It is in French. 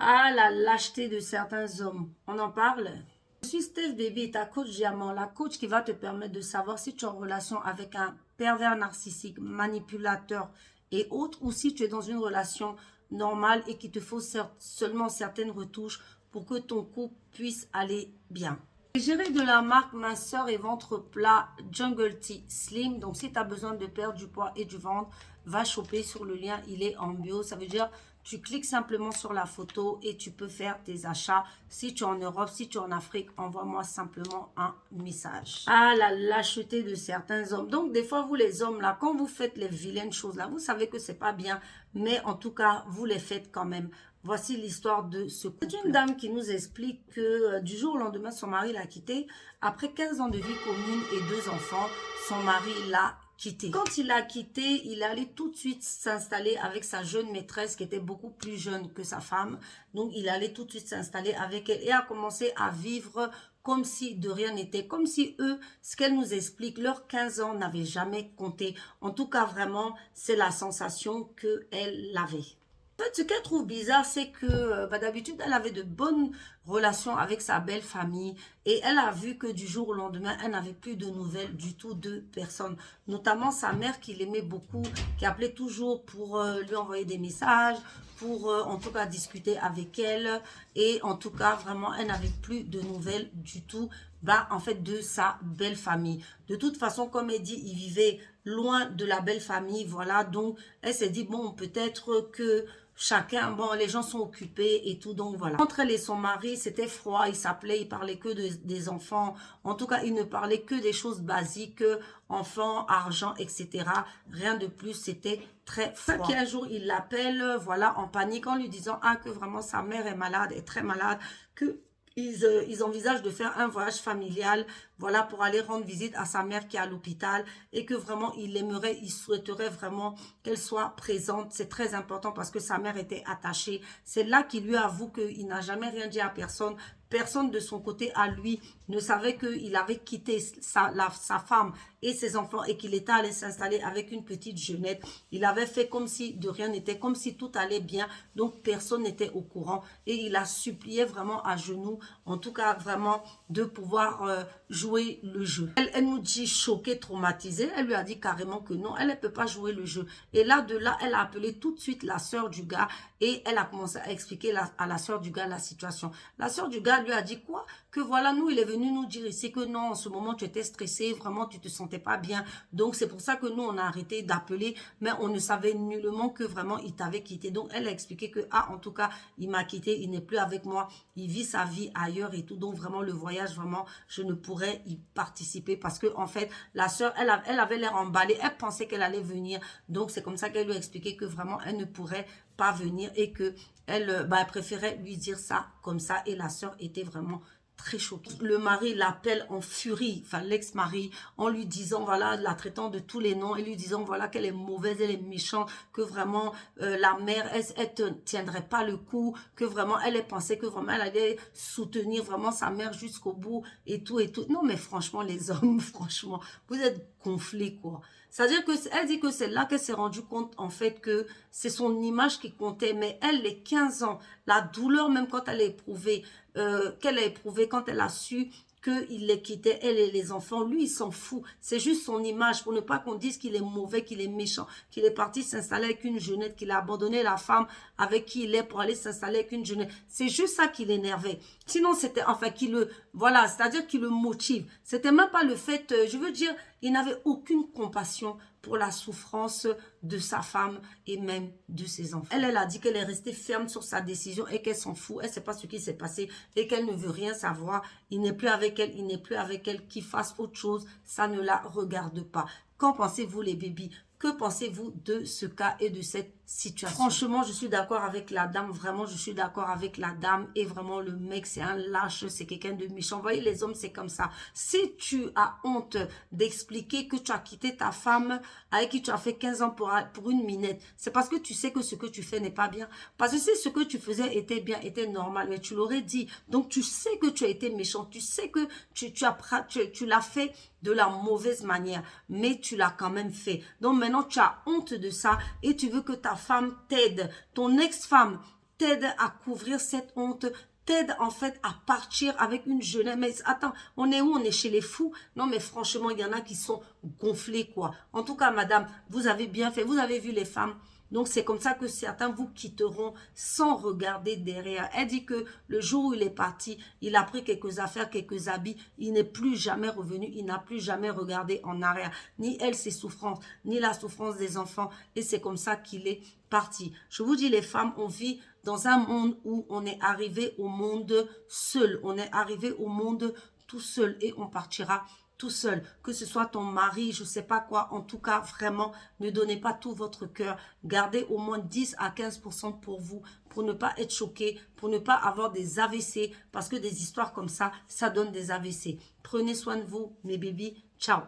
Ah, la lâcheté de certains hommes. On en parle? Je suis Steph Baby, ta coach diamant, la coach qui va te permettre de savoir si tu es en relation avec un pervers narcissique, manipulateur et autres, ou si tu es dans une relation normale et qu'il te faut seulement certaines retouches pour que ton couple puisse aller bien. Géré de la marque minceur et ventre plat Jungle Tea Slim. Donc, si tu as besoin de perdre du poids et du ventre, va choper sur le lien, il est en bio. Ça veut dire, tu cliques simplement sur la photo et tu peux faire tes achats. Si tu es en Europe, si tu es en Afrique, envoie-moi simplement un message. Ah, la lâcheté de certains hommes. Donc, des fois, vous les hommes, là, quand vous faites les vilaines choses, là, vous savez que c'est pas bien, mais en tout cas, vous les faites quand même. Voici l'histoire de ce couple. C'est une dame qui nous explique que du jour au lendemain, son mari l'a quittée. Après 15 ans de vie commune et 2 enfants, son mari l'a quitté. Quand il l'a quitté, il est allé tout de suite s'installer avec sa jeune maîtresse qui était beaucoup plus jeune que sa femme. Donc, il allait tout de suite s'installer avec elle et a commencé à vivre comme si de rien n'était, comme si eux, ce qu'elle nous explique, leurs 15 ans n'avaient jamais compté. En tout cas, vraiment, c'est la sensation qu'elle avait. En fait, ce qu'elle trouve bizarre, c'est que d'habitude, elle avait de bonnes relations avec sa belle famille et elle a vu que du jour au lendemain, elle n'avait plus de nouvelles du tout de personne. Notamment sa mère qui l'aimait beaucoup, qui appelait toujours pour lui envoyer des messages, pour en tout cas discuter avec elle. Et en tout cas, vraiment, elle n'avait plus de nouvelles du tout en fait, de sa belle famille. De toute façon, comme elle dit, il vivait loin de la belle famille, voilà. Donc, elle s'est dit, bon, peut-être que chacun, bon, les gens sont occupés et tout, donc voilà. Entre elle et son mari, c'était froid, ils s'appelaient, ils parlaient que des enfants. En tout cas, ils ne parlaient que des choses basiques, enfants, argent, etc. Rien de plus, c'était très froid. Qu'un jour, il l'appelle, voilà, en panique, en lui disant, ah, que vraiment sa mère est malade, est très malade, que ils envisagent de faire un voyage familial, voilà, pour aller rendre visite à sa mère qui est à l'hôpital et que vraiment, il souhaiterait vraiment qu'elle soit présente. C'est très important parce que sa mère était attachée. C'est là qu'il lui avoue qu'il n'a jamais rien dit à personne. Personne de son côté à lui ne savait qu'il avait quitté sa femme et ses enfants et qu'il était allé s'installer avec une petite jeunette. Il avait fait comme si de rien n'était, comme si tout allait bien. Donc, personne n'était au courant. Et il a supplié vraiment à genoux, en tout cas vraiment, de pouvoir jouer le jeu. Elle nous dit choquée, traumatisée. Elle lui a dit carrément que non, elle ne peut pas jouer le jeu. Et là, de là, elle a appelé tout de suite la sœur du gars et elle a commencé à expliquer à la sœur du gars la situation. La sœur du gars lui a dit quoi? Que voilà, nous, il est venu nous dire ici que non, en ce moment, tu étais stressé, vraiment, tu te sentais pas bien. Donc, c'est pour ça que nous, on a arrêté d'appeler, mais on ne savait nullement que vraiment, il t'avait quitté. Donc, elle a expliqué que, ah, en tout cas, il m'a quitté, il n'est plus avec moi, il vit sa vie ailleurs et tout. Donc, vraiment, le voyage, vraiment, je ne pourrais y participer parce que, en fait, la sœur, elle avait l'air emballée, elle pensait qu'elle allait venir. Donc, c'est comme ça qu'elle lui a expliqué que vraiment, elle ne pourrait pas venir et que elle préférait lui dire ça comme ça. Et la sœur était vraiment très choquée. Le mari l'appelle en furie, enfin l'ex-mari, en lui disant, voilà, la traitant de tous les noms, et lui disant, voilà, qu'elle est mauvaise, elle est méchante, que vraiment la mère, elle ne tiendrait pas le coup, que vraiment, elle pensait que vraiment, elle allait soutenir vraiment sa mère jusqu'au bout, et tout, et tout. Non, mais franchement, les hommes, franchement, vous êtes gonflés, quoi. C'est-à-dire qu'elle dit que c'est là qu'elle s'est rendue compte, en fait, que c'est son image qui comptait, mais elle, les 15 ans, la douleur, même quand elle a éprouvé, qu'elle a éprouvé quand elle a su qu'il les quittait, elle et les enfants. Lui, il s'en fout. C'est juste son image pour ne pas qu'on dise qu'il est mauvais, qu'il est méchant, qu'il est parti s'installer avec une jeunette, qu'il a abandonné la femme avec qui il est pour aller s'installer avec une jeunette. C'est juste ça qui l'énervait. Sinon, c'était, enfin, voilà, c'est-à-dire qu'il le motive. C'était même pas le fait, je veux dire, il n'avait aucune compassion pour la souffrance de sa femme et même de ses enfants. Elle a dit qu'elle est restée ferme sur sa décision et qu'elle s'en fout. Elle ne sait pas ce qui s'est passé et qu'elle ne veut rien savoir. Il n'est plus avec elle, il n'est plus avec elle. Qu'il fasse autre chose, ça ne la regarde pas. Qu'en pensez-vous les bébés? Que pensez-vous de ce cas et de cette situation? Franchement, je suis d'accord avec la dame. Vraiment, je suis d'accord avec la dame. Et vraiment, le mec, c'est un lâche. C'est quelqu'un de méchant. Vous voyez, les hommes, c'est comme ça. Si tu as honte d'expliquer que tu as quitté ta femme avec qui tu as fait 15 ans pour une minette, c'est parce que tu sais que ce que tu fais n'est pas bien. Parce que si ce que tu faisais était bien, était normal, mais tu l'aurais dit. Donc, tu sais que tu as été méchant. Tu sais que tu l'as fait de la mauvaise manière, mais tu l'as quand même fait. Donc maintenant, tu as honte de ça et tu veux que ta femme t'aide. Ton ex-femme t'aide à couvrir cette honte, t'aide en fait à partir avec une jeunesse. Mais attends, on est où? On est chez les fous? Non, mais franchement, il y en a qui sont gonflés, quoi. En tout cas, madame, vous avez bien fait. Vous avez vu les femmes. Donc, c'est comme ça que certains vous quitteront sans regarder derrière. Elle dit que le jour où il est parti, il a pris quelques affaires, quelques habits. Il n'est plus jamais revenu. Il n'a plus jamais regardé en arrière. Ni elle, ses souffrances, ni la souffrance des enfants. Et c'est comme ça qu'il est parti. Je vous dis, les femmes, on vit dans un monde où on est arrivé au monde seul. On est arrivé au monde tout seul et on partira tout seul, que ce soit ton mari, je ne sais pas quoi, en tout cas, vraiment, ne donnez pas tout votre cœur, gardez au moins 10 à 15% pour vous, pour ne pas être choqué, pour ne pas avoir des AVC, parce que des histoires comme ça donne des AVC. Prenez soin de vous, mes bébés, ciao.